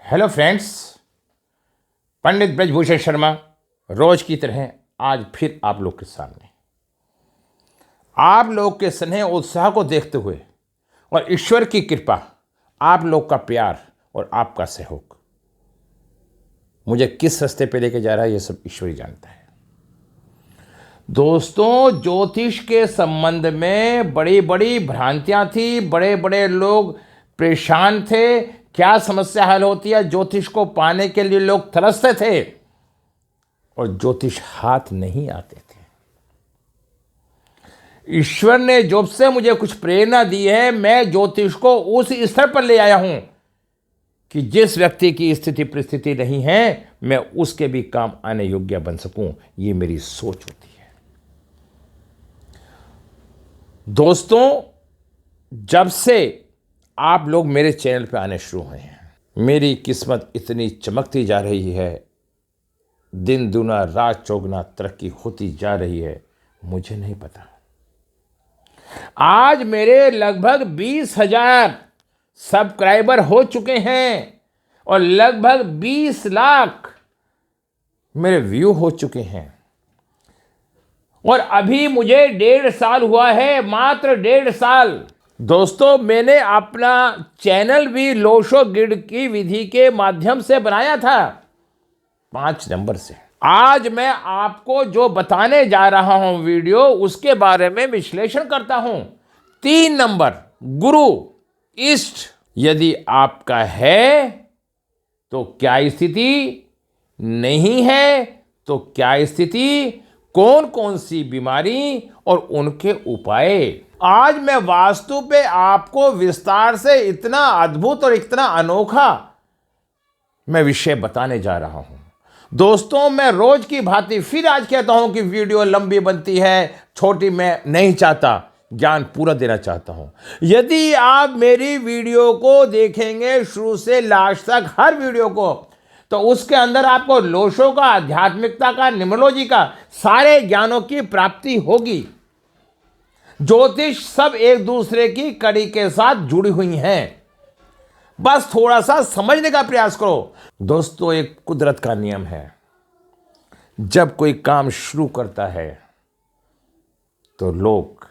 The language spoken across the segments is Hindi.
हेलो फ्रेंड्स, पंडित ब्रजभूषण शर्मा रोज की तरह आज फिर आप लोग के सामने आप लोग के स्नेह उत्साह को देखते हुए और ईश्वर की कृपा, आप लोग का प्यार और आपका सहयोग मुझे किस रास्ते पे लेके जा रहा है, ये सब ईश्वर ही जानता है। दोस्तों, ज्योतिष के संबंध में बड़ी बड़ी भ्रांतियां थी, बड़े बड़े लोग परेशान थे। क्या समस्या हल होती है? ज्योतिष को पाने के लिए लोग तरसते थे और ज्योतिष हाथ नहीं आते थे। ईश्वर ने जब से मुझे कुछ प्रेरणा दी है, मैं ज्योतिष को उस स्तर पर ले आया हूं कि जिस व्यक्ति की स्थिति परिस्थिति नहीं है, मैं उसके भी काम आने योग्य बन सकूं। ये मेरी सोच होती है। दोस्तों, जब से आप लोग मेरे चैनल पे आने शुरू हुए हैं, मेरी किस्मत इतनी चमकती जा रही है, दिन दूना रात चौगुना तरक्की होती जा रही है, मुझे नहीं पता। आज मेरे लगभग 20,000 सब्सक्राइबर हो चुके हैं और लगभग 20 लाख मेरे व्यू हो चुके हैं। और अभी मुझे 1.5 साल हुआ है, मात्र 1.5 साल। दोस्तों, मैंने अपना चैनल भी लोशो गिड की विधि के माध्यम से बनाया था, 5 नंबर से। आज मैं आपको जो बताने जा रहा हूं वीडियो, उसके बारे में विश्लेषण करता हूं। 3 नंबर गुरु इष्ट यदि आपका है तो क्या स्थिति, नहीं है तो क्या स्थिति, कौन कौन सी बीमारी और उनके उपाय। आज मैं वास्तु पे आपको विस्तार से इतना अद्भुत और इतना अनोखा मैं विषय बताने जा रहा हूं। दोस्तों, मैं रोज की भांति फिर आज कहता हूं कि वीडियो लंबी बनती है, छोटी मैं नहीं चाहता, ज्ञान पूरा देना चाहता हूं। यदि आप मेरी वीडियो को देखेंगे शुरू से लास्ट तक, हर वीडियो को, तो उसके अंदर आपको लोशो का, आध्यात्मिकता का, न्यूमरोलॉजी का सारे ज्ञानों की प्राप्ति होगी। ज्योतिष सब एक दूसरे की कड़ी के साथ जुड़ी हुई हैं, बस थोड़ा सा समझने का प्रयास करो। दोस्तों, एक कुदरत का नियम है, जब कोई काम शुरू करता है तो लोग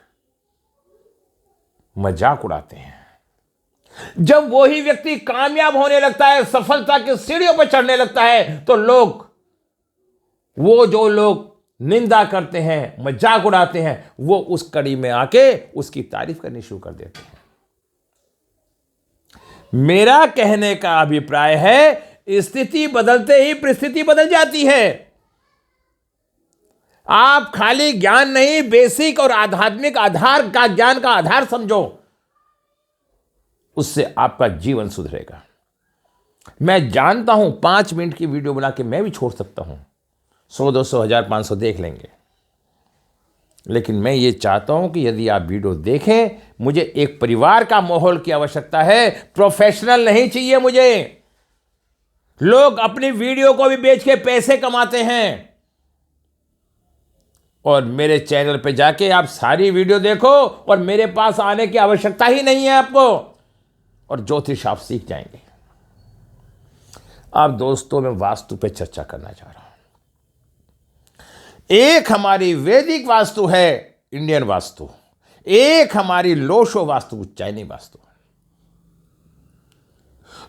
मजाक उड़ाते हैं। जब वही व्यक्ति कामयाब होने लगता है, सफलता की सीढ़ियों पर चढ़ने लगता है, तो जो लोग निंदा करते हैं, मजाक उड़ाते हैं, वो उस कड़ी में आके उसकी तारीफ करनी शुरू कर देते हैं। मेरा कहने का अभिप्राय है, स्थिति बदलते ही परिस्थिति बदल जाती है। आप खाली ज्ञान नहीं, बेसिक और आध्यात्मिक आधार का ज्ञान का आधार समझो, उससे आपका जीवन सुधरेगा। मैं जानता हूं 5 मिनट की वीडियो बना के मैं भी छोड़ सकता हूं, 100, 200, 1000, 500 देख लेंगे, लेकिन मैं ये चाहता हूं कि यदि आप वीडियो देखें, मुझे एक परिवार का माहौल की आवश्यकता है, प्रोफेशनल नहीं चाहिए मुझे। लोग अपनी वीडियो को भी बेच के पैसे कमाते हैं, और मेरे चैनल पे जाके आप सारी वीडियो देखो और मेरे पास आने की आवश्यकता ही नहीं है आपको, और ज्योतिष आप सीख जाएंगे। अब दोस्तों, मैं वास्तु पे चर्चा करना चाह रहा हूं। एक हमारी वैदिक वास्तु है, इंडियन वास्तु, एक हमारी लोशो वास्तु, चाइनी वास्तु।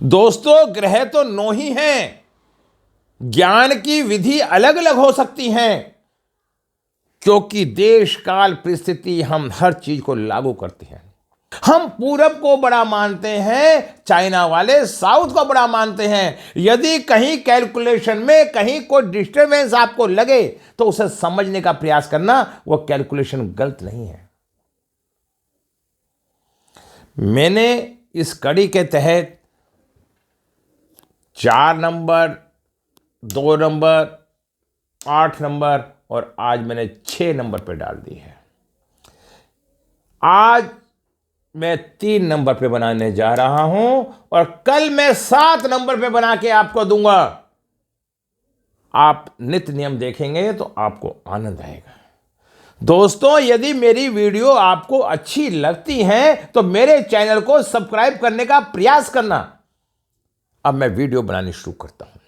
दोस्तों, ग्रह तो 9 ही हैं, ज्ञान की विधि अलग अलग हो सकती हैं, क्योंकि देश काल परिस्थिति हम हर चीज को लागू करते हैं। हम पूरब को बड़ा मानते हैं, चाइना वाले साउथ को बड़ा मानते हैं। यदि कहीं कैलकुलेशन में कहीं कोई डिस्टर्बेंस आपको लगे, तो उसे समझने का प्रयास करना, वो कैलकुलेशन गलत नहीं है। मैंने इस कड़ी के तहत 4 नंबर, 2 नंबर, 8 नंबर और आज मैंने 6 नंबर पे डाल दी है। आज मैं 3 नंबर पे बनाने जा रहा हूं और कल मैं 7 नंबर पे बना के आपको दूंगा। आप नित्य नियम देखेंगे तो आपको आनंद आएगा। दोस्तों, यदि मेरी वीडियो आपको अच्छी लगती है तो मेरे चैनल को सब्सक्राइब करने का प्रयास करना। अब मैं वीडियो बनानी शुरू करता हूं।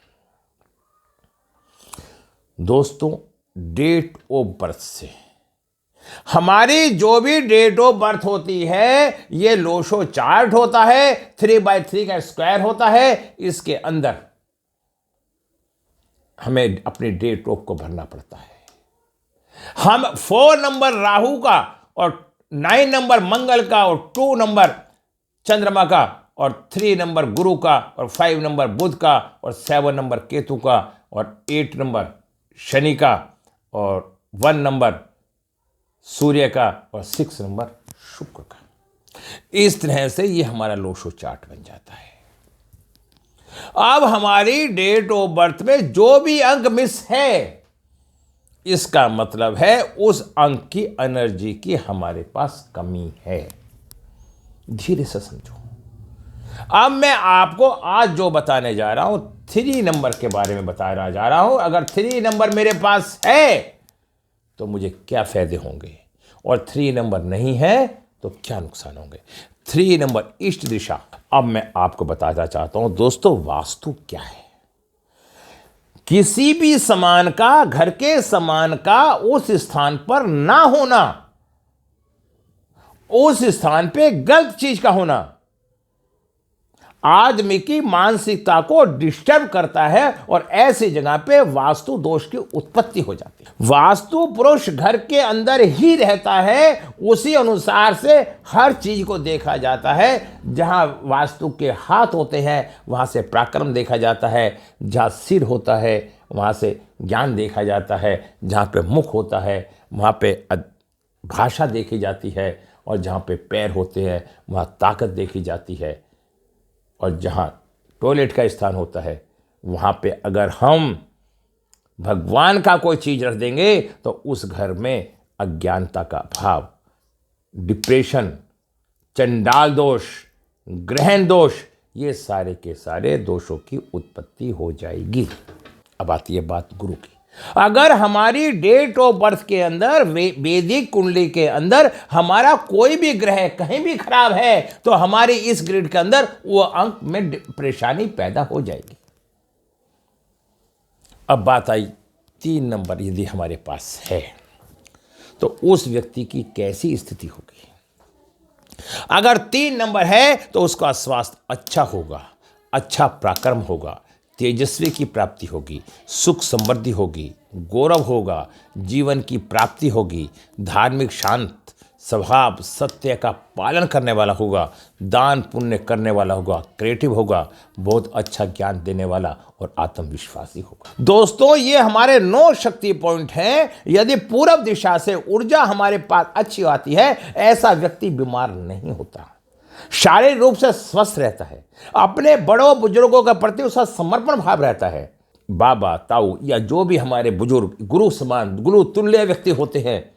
दोस्तों, डेट ऑफ बर्थ से हमारी जो भी डेट ऑफ बर्थ होती है, ये लोशो चार्ट होता है, 3x3 का स्क्वायर होता है। इसके अंदर हमें अपनी डेट ऑफ को भरना पड़ता है। हम 4 नंबर राहु का और 9 नंबर मंगल का और 2 नंबर चंद्रमा का और 3 नंबर गुरु का और 5 नंबर बुध का और 7 नंबर केतु का और 8 नंबर शनि का और 1 नंबर सूर्य का और 6 नंबर शुक्र का। इस तरह से ये हमारा लोशो चार्ट बन जाता है। अब हमारी डेट ऑफ बर्थ में जो भी अंक मिस है, इसका मतलब है उस अंक की एनर्जी की हमारे पास कमी है। धीरे से समझो। अब मैं आपको आज जो बताने जा रहा हूं, 3 नंबर के बारे में बताना जा रहा हूं। अगर 3 नंबर मेरे पास है तो मुझे क्या फायदे होंगे, और 3 नंबर नहीं है तो क्या नुकसान होंगे। 3 नंबर ईस्ट दिशा। अब मैं आपको बताना चाहता हूं दोस्तों, वास्तु क्या है। किसी भी सामान का, घर के सामान का उस स्थान पर ना होना, उस स्थान पे गलत चीज का होना आदमी की मानसिकता को डिस्टर्ब करता है और ऐसी जगह पे वास्तु दोष की उत्पत्ति हो जाती है। वास्तु पुरुष घर के अंदर ही रहता है, उसी अनुसार से हर चीज को देखा जाता है। जहां वास्तु के हाथ होते हैं वहां से पराक्रम देखा जाता है, जहां सिर होता है वहां से ज्ञान देखा जाता है, जहां पे मुख होता है वहां पे भाषा देखी जाती है, और जहां पे पैर होते हैं वहां ताकत देखी जाती है, और जहाँ टॉयलेट का स्थान होता है वहाँ पे अगर हम भगवान का कोई चीज़ रख देंगे तो उस घर में अज्ञानता का भाव, डिप्रेशन, चंडाल दोष, ग्रहण दोष, ये सारे के सारे दोषों की उत्पत्ति हो जाएगी। अब आती है बात गुरु की। अगर हमारी डेट ऑफ बर्थ के अंदर, वैदिक कुंडली के अंदर हमारा कोई भी ग्रह कहीं भी खराब है तो हमारी इस ग्रिड के अंदर वो अंक में परेशानी पैदा हो जाएगी। अब बात आई 3 नंबर यदि हमारे पास है तो उस व्यक्ति की कैसी स्थिति होगी। अगर 3 नंबर है तो उसका स्वास्थ्य अच्छा होगा, अच्छा पराक्रम होगा, तेजस्वी की प्राप्ति होगी, सुख समृद्धि होगी, गौरव होगा, जीवन की प्राप्ति होगी, धार्मिक शांत स्वभाव, सत्य का पालन करने वाला होगा, दान पुण्य करने वाला होगा, क्रिएटिव होगा, बहुत अच्छा ज्ञान देने वाला और आत्मविश्वासी होगा। दोस्तों, ये हमारे 9 शक्ति पॉइंट हैं। यदि पूर्व दिशा से ऊर्जा हमारे पास अच्छी आती है, ऐसा व्यक्ति बीमार नहीं होता, शारीरिक रूप से स्वस्थ रहता है, अपने बड़ों बुजुर्गों के प्रति उसका समर्पण भाव रहता है। बाबा, ताऊ या जो भी हमारे बुजुर्ग गुरु समान, गुरु तुल्य व्यक्ति होते हैं,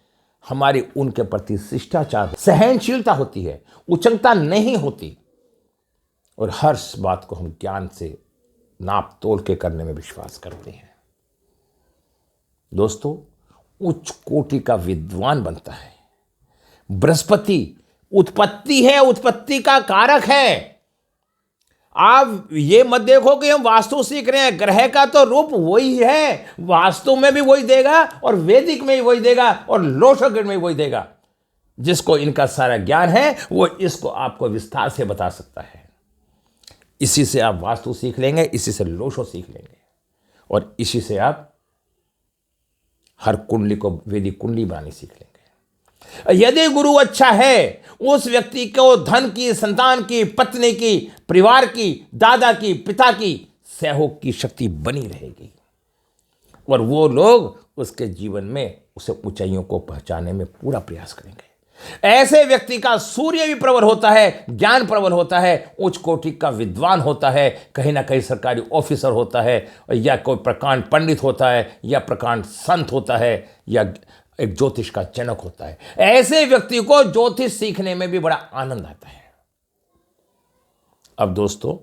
हमारी उनके प्रति शिष्टाचार, सहनशीलता होती है, उचंकता नहीं होती, और हर बात को हम ज्ञान से नाप तोल के करने में विश्वास करते हैं। दोस्तों, उच्च कोटि का विद्वान बनता है। बृहस्पति उत्पत्ति है, उत्पत्ति का कारक है। आप ये मत देखो कि हम वास्तु सीख रहे हैं, ग्रह का तो रूप वही है, वास्तु में भी वही देगा और वैदिक में भी वही देगा और लोशोगण में भी वही देगा। जिसको इनका सारा ज्ञान है वो इसको आपको विस्तार से बता सकता है। इसी से आप वास्तु सीख लेंगे, इसी से लोशो सीख लेंगे, और इसी से आप हर कुंडली को वैदिक कुंडली बनानी सीख लेंगे। यदि गुरु अच्छा है, उस व्यक्ति को धन की, संतान की, पत्नी की, परिवार की, दादा की, पिता की सहयोग की शक्ति बनी रहेगी, और वो लोग उसके जीवन में उसे ऊंचाइयों को पहुंचाने में पूरा प्रयास करेंगे। ऐसे व्यक्ति का सूर्य भी प्रबल होता है, ज्ञान प्रबल होता है, उच्च कोटि का विद्वान होता है, कहीं ना कहीं सरकारी ऑफिसर होता है, या कोई प्रकांड पंडित होता है, या प्रकांड संत होता है, या एक ज्योतिष का जनक होता है। ऐसे व्यक्ति को ज्योतिष सीखने में भी बड़ा आनंद आता है। अब दोस्तों,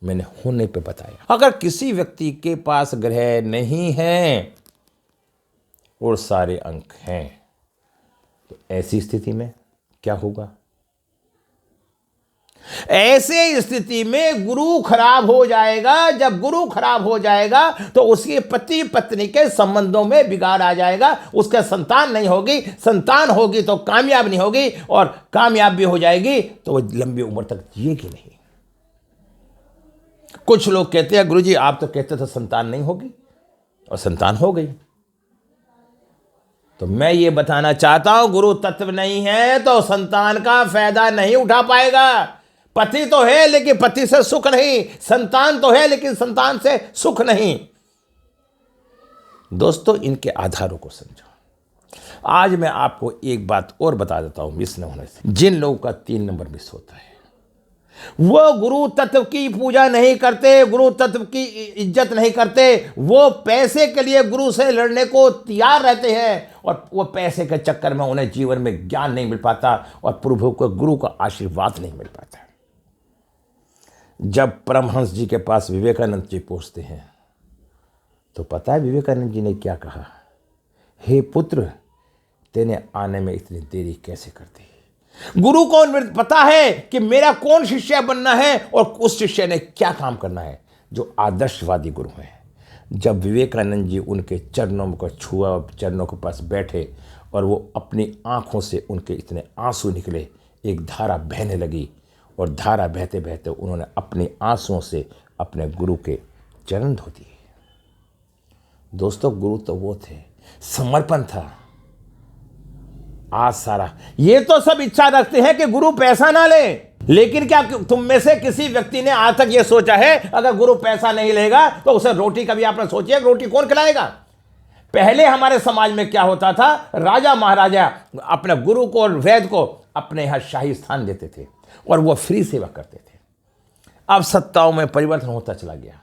मैंने होने पे बताया, अगर किसी व्यक्ति के पास ग्रह नहीं है और सारे अंक हैं तो ऐसी स्थिति में क्या होगा। ऐसे स्थिति में गुरु खराब हो जाएगा। जब गुरु खराब हो जाएगा तो उसके पति पत्नी के संबंधों में बिगाड़ आ जाएगा, उसका संतान नहीं होगी, संतान होगी तो कामयाब नहीं होगी, और कामयाब भी हो जाएगी तो वो लंबी उम्र तक जिएगी नहीं। कुछ लोग कहते हैं गुरुजी आप तो कहते थे संतान नहीं होगी, और संतान हो गई। तो मैं ये बताना चाहता हूं, गुरु तत्व नहीं है तो संतान का फायदा नहीं उठा पाएगा। पति तो है लेकिन पति से सुख नहीं, संतान तो है लेकिन संतान से सुख नहीं। दोस्तों, इनके आधारों को समझो। आज मैं आपको एक बात और बता देता हूं मिस न होने से। जिन लोगों का 3 नंबर मिस होता है वो गुरु तत्व की पूजा नहीं करते, गुरु तत्व की इज्जत नहीं करते, वो पैसे के लिए गुरु से लड़ने को तैयार रहते हैं, और वो पैसे के चक्कर में उन्हें जीवन में ज्ञान नहीं मिल पाता और प्रभु को गुरु का आशीर्वाद नहीं मिल पाता। जब परमहंस जी के पास विवेकानंद जी पहुंचते हैं तो पता है विवेकानंद जी ने क्या कहा? हे पुत्र, तेने आने में इतनी देरी कैसे कर दी? गुरु को पता है कि मेरा कौन शिष्य बनना है और उस शिष्य ने क्या काम करना है, जो आदर्शवादी गुरु है। जब विवेकानंद जी उनके चरणों को छुआ, चरणों के पास बैठे, और वो अपनी आंखों से उनके इतने आंसू निकले, एक धारा बहने लगी, और धारा बहते बहते उन्होंने अपने आंसुओं से अपने गुरु के चरण धो दिए। दोस्तों, गुरु तो वो थे, समर्पण था। आज सारा ये तो सब इच्छा रखते हैं कि गुरु पैसा ना ले, लेकिन क्या तुम में से किसी व्यक्ति ने आज तक ये सोचा है अगर गुरु पैसा नहीं लेगा तो उसे रोटी, कभी आपने सोची है रोटी कौन खिलाएगा? पहले हमारे समाज में क्या होता था, राजा महाराजा अपने गुरु को और वैद्य को अपने यहां शाही स्थान देते थे और वो फ्री सेवा करते थे। अब सत्ताओं में परिवर्तन होता चला गया।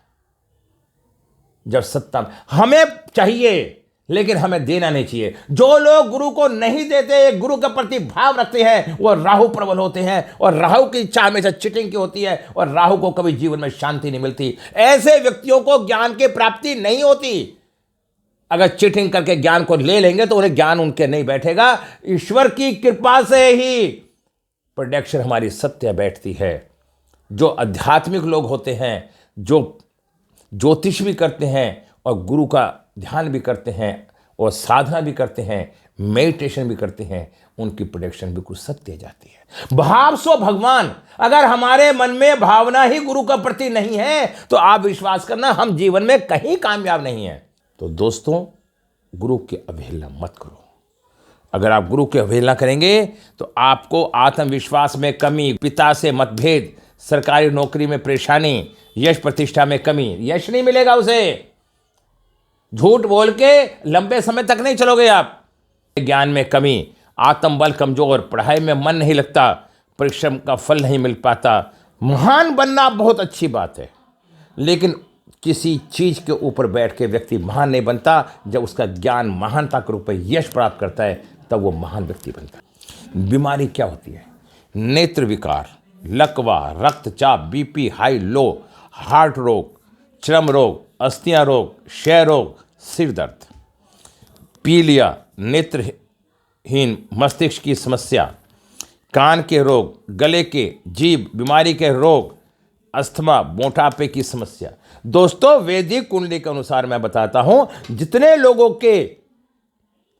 जब सत्ता हमें चाहिए लेकिन हमें देना नहीं चाहिए। जो लोग गुरु को नहीं देते, गुरु के प्रति भाव रखते हैं, वो राहु प्रबल होते हैं, और राहु की इच्छा हमेशा चिटिंग की होती है, और राहु को कभी जीवन में शांति नहीं मिलती। ऐसे व्यक्तियों को ज्ञान की प्राप्ति नहीं होती। अगर चिटिंग करके ज्ञान को ले लेंगे तो उन्हें ज्ञान उनके नहीं बैठेगा। ईश्वर की कृपा से ही प्रोडक्शन हमारी सत्य बैठती है। जो आध्यात्मिक लोग होते हैं, जो ज्योतिष भी करते हैं और गुरु का ध्यान भी करते हैं और साधना भी करते हैं, मेडिटेशन भी करते हैं, उनकी प्रोडक्शन बिल्कुल सत्य जाती है। भाव सो भगवान। अगर हमारे मन में भावना ही गुरु के प्रति नहीं है तो आप विश्वास करना हम जीवन में कहीं कामयाब नहीं है। तो दोस्तों, गुरु की अवहेलना मत करो। अगर आप गुरु की अवहेलना करेंगे तो आपको आत्मविश्वास में कमी, पिता से मतभेद, सरकारी नौकरी में परेशानी, यश प्रतिष्ठा में कमी, यश नहीं मिलेगा उसे। झूठ बोल के लंबे समय तक नहीं चलोगे आप। ज्ञान में कमी, आत्मबल कमजोर, पढ़ाई में मन नहीं लगता, परिश्रम का फल नहीं मिल पाता। महान बनना बहुत अच्छी बात है, लेकिन किसी चीज के ऊपर बैठ के व्यक्ति महान नहीं बनता। जब उसका ज्ञान महानता के रूप में यश प्राप्त करता है तब वो महान व्यक्ति बनता है। बीमारी क्या होती है? नेत्र विकार, लकवा, रक्तचाप, बीपी हाई लो, हार्ट रोग, चर्म रोग, अस्थियां रोग, क्षय रोग, सिर दर्द, पीलिया, नेत्रहीन, मस्तिष्क की समस्या, कान के रोग, गले के, जीभ बीमारी के रोग, अस्थमा, मोटापे की समस्या। दोस्तों, वैदिक कुंडली के अनुसार मैं बताता हूं, जितने लोगों के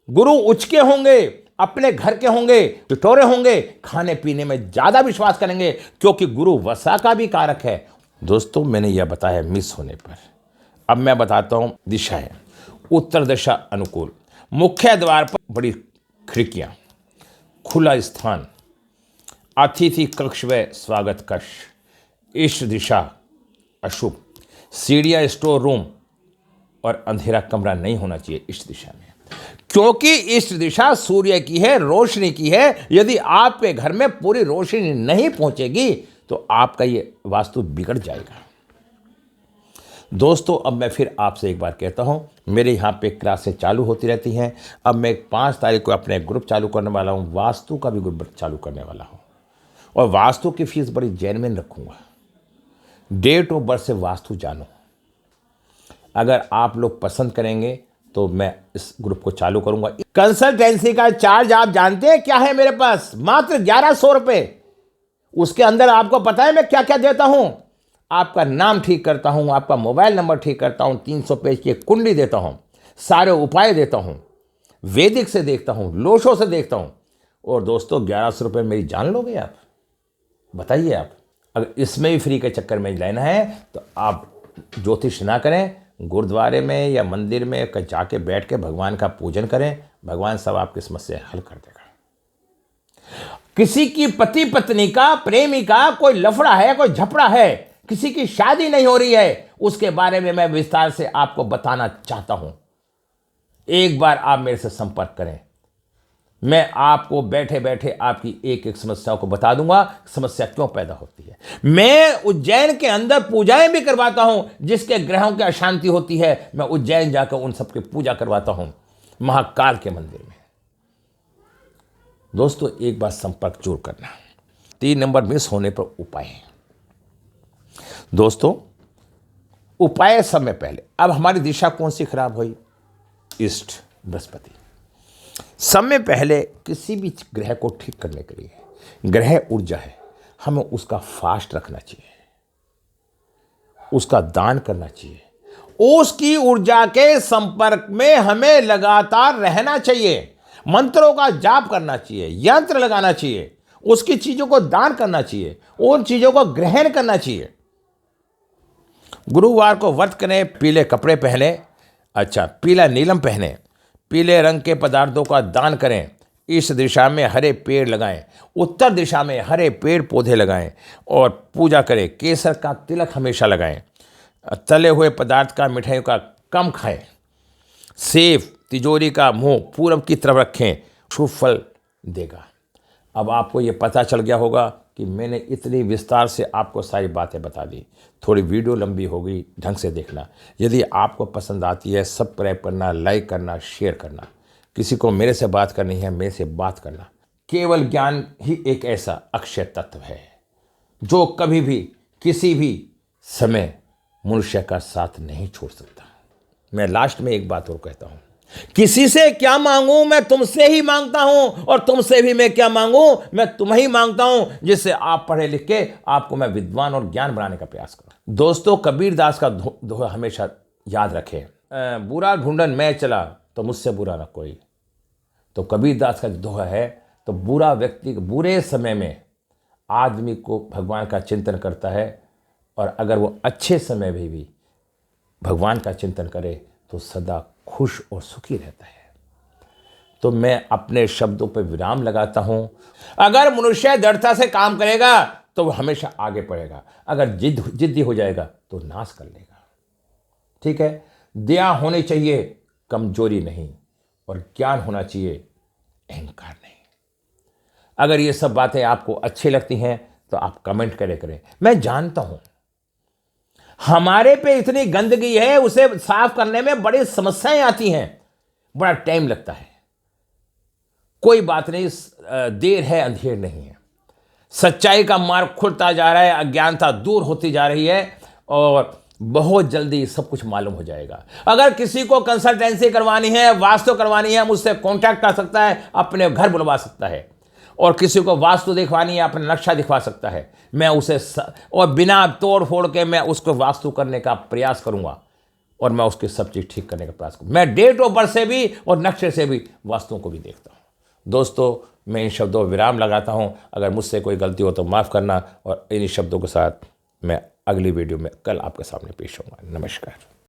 गुरु उचके होंगे, अपने घर के होंगे, पिटोरे होंगे, खाने पीने में ज्यादा विश्वास करेंगे, क्योंकि गुरु वसा का भी कारक है। दोस्तों, मैंने यह बताया मिस होने पर। अब मैं बताता हूं दिशाएं। उत्तर दिशा अनुकूल, मुख्य द्वार पर बड़ी खिड़कियां, खुला स्थान, अतिथि कक्ष व स्वागत कक्ष। ईस्ट दिशा अशुभ, सीढ़ियां, स्टोर रूम और अंधेरा कमरा नहीं होना चाहिए ईस्ट दिशा में, क्योंकि ईस्ट दिशा सूर्य की है, रोशनी की है। यदि आपके घर में पूरी रोशनी नहीं पहुंचेगी तो आपका ये वास्तु बिगड़ जाएगा। दोस्तों, अब मैं फिर आपसे एक बार कहता हूं, मेरे यहाँ पे क्लासें चालू होती रहती हैं। अब मैं 5 तारीख को अपने ग्रुप चालू करने वाला हूं, वास्तु का भी ग्रुप चालू करने वाला हूं, और वास्तु की फीस बड़ी जेन्युइन रखूंगा। डेट ऑफ बर्थ से वास्तु जानो। अगर आप लोग पसंद करेंगे तो मैं इस ग्रुप को चालू करूंगा। कंसल्टेंसी का चार्ज आप जानते हैं क्या है मेरे पास? मात्र 1100 रुपये। उसके अंदर आपको पता है मैं क्या क्या देता हूं? आपका नाम ठीक करता हूं, आपका मोबाइल नंबर ठीक करता हूं, 300 पेज की एक कुंडली देता हूं, सारे उपाय देता हूं, वैदिक से देखता हूं, लोशों से देखता हूं। और दोस्तों 1100 रुपये मेरी जान लोगे आप? बताइए आप। अगर इसमें भी फ्री के चक्कर में लेना है तो आप ज्योतिष ना करें, गुरुद्वारे में या मंदिर में जाके बैठ के भगवान का पूजन करें, भगवान सब आपकी समस्या हल कर देगा। किसी की पति पत्नी का, प्रेमी का कोई लफड़ा है, कोई झपड़ा है, किसी की शादी नहीं हो रही है, उसके बारे में मैं विस्तार से आपको बताना चाहता हूं। एक बार आप मेरे से संपर्क करें, मैं आपको बैठे बैठे आपकी एक एक समस्या को बता दूंगा, समस्या क्यों पैदा होती है। मैं उज्जैन के अंदर पूजाएं भी करवाता हूं, जिसके ग्रहों की अशांति होती है मैं उज्जैन जाकर उन सबकी पूजा करवाता हूं, महाकाल के मंदिर में। दोस्तों एक बार संपर्क जरूर करना। 3 नंबर मिस होने पर उपाय। दोस्तों उपाय समय पहले, अब हमारी दिशा कौन सी खराब हुई? ईस्ट बृहस्पति। समय पहले किसी भी ग्रह को ठीक करने के लिए, ग्रह ऊर्जा है, हमें उसका फास्ट रखना चाहिए, उसका दान करना चाहिए, उसकी ऊर्जा के संपर्क में हमें लगातार रहना चाहिए, मंत्रों का जाप करना चाहिए, यंत्र लगाना चाहिए, उसकी चीजों को दान करना चाहिए, उन चीजों को ग्रहण करना चाहिए। गुरुवार को व्रत करें, पीले कपड़े पहने, पीला नीलम पहने, पीले रंग के पदार्थों का दान करें, इस दिशा में हरे पेड़ लगाएं, उत्तर दिशा में हरे पेड़ पौधे लगाएं और पूजा करें। केसर का तिलक हमेशा लगाएं, तले हुए पदार्थ का, मिठाइयों का कम खाएं, सेब तिजोरी का मुंह पूरब की तरफ रखें, शुभ फल देगा। अब आपको ये पता चल गया होगा कि मैंने इतनी विस्तार से आपको सारी बातें बता दी। थोड़ी वीडियो लंबी हो गई, ढंग से देखना। यदि आपको पसंद आती है, सब्सक्राइब करना, लाइक करना, शेयर करना। किसी को मेरे से बात करनी है, मेरे से बात करना। केवल ज्ञान ही एक ऐसा अक्षय तत्व है जो कभी भी किसी भी समय मनुष्य का साथ नहीं छोड़ सकता। मैं लास्ट में एक बात और कहता हूं, किसी से क्या मांगूं, मैं तुमसे ही मांगता हूं, और तुमसे भी मैं क्या मांगूं, मैं तुम्हें ही मांगता हूं, जिससे आप पढ़े लिख के आपको मैं विद्वान और ज्ञान बनाने का प्रयास करूं। दोस्तों कबीरदास का दोहा हमेशा याद रखें, बुरा ढूंढन मैं चला तो मुझसे बुरा ना कोई। तो कबीरदास का दोहा है, तो बुरा व्यक्ति बुरे समय में आदमी को भगवान का चिंतन करता है, और अगर वो अच्छे समय में भी भगवान का चिंतन करे तो सदा खुश और सुखी रहता है। तो मैं अपने शब्दों पर विराम लगाता हूं। अगर मनुष्य दृढ़ता से काम करेगा तो वो हमेशा आगे बढ़ेगा, अगर जिद्दी हो जाएगा तो नाश कर लेगा। ठीक है, दया होनी चाहिए, कमजोरी नहीं, और ज्ञान होना चाहिए, अहंकार नहीं। अगर ये सब बातें आपको अच्छी लगती हैं तो आप कमेंट करें। मैं जानता हूं हमारे पे इतनी गंदगी है, उसे साफ करने में बड़ी समस्याएं आती हैं, बड़ा टाइम लगता है। कोई बात नहीं, देर है अंधेर नहीं है। सच्चाई का मार्ग खुलता जा रहा है, अज्ञानता दूर होती जा रही है, और बहुत जल्दी सब कुछ मालूम हो जाएगा। अगर किसी को कंसल्टेंसी करवानी है, वास्तु करवानी है, मुझसे कांटेक्ट कर सकता है, अपने घर बुलवा सकता है। और किसी को वास्तु दिखवानी है, अपना नक्शा दिखवा सकता है, मैं उसे और बिना तोड़ फोड़ के मैं उसको वास्तु करने का प्रयास करूंगा, और मैं उसकी सब चीज़ ठीक करने का प्रयास करूँगा। मैं डेट ऑफ बर्थ से भी और नक्शे से भी वास्तुओं को भी देखता हूँ। दोस्तों मैं इन शब्दों पर विराम लगाता हूँ। अगर मुझसे कोई गलती हो तो माफ़ करना, और इन्हीं शब्दों के साथ मैं अगली वीडियो में कल आपके सामने पेश होऊंगा। नमस्कार।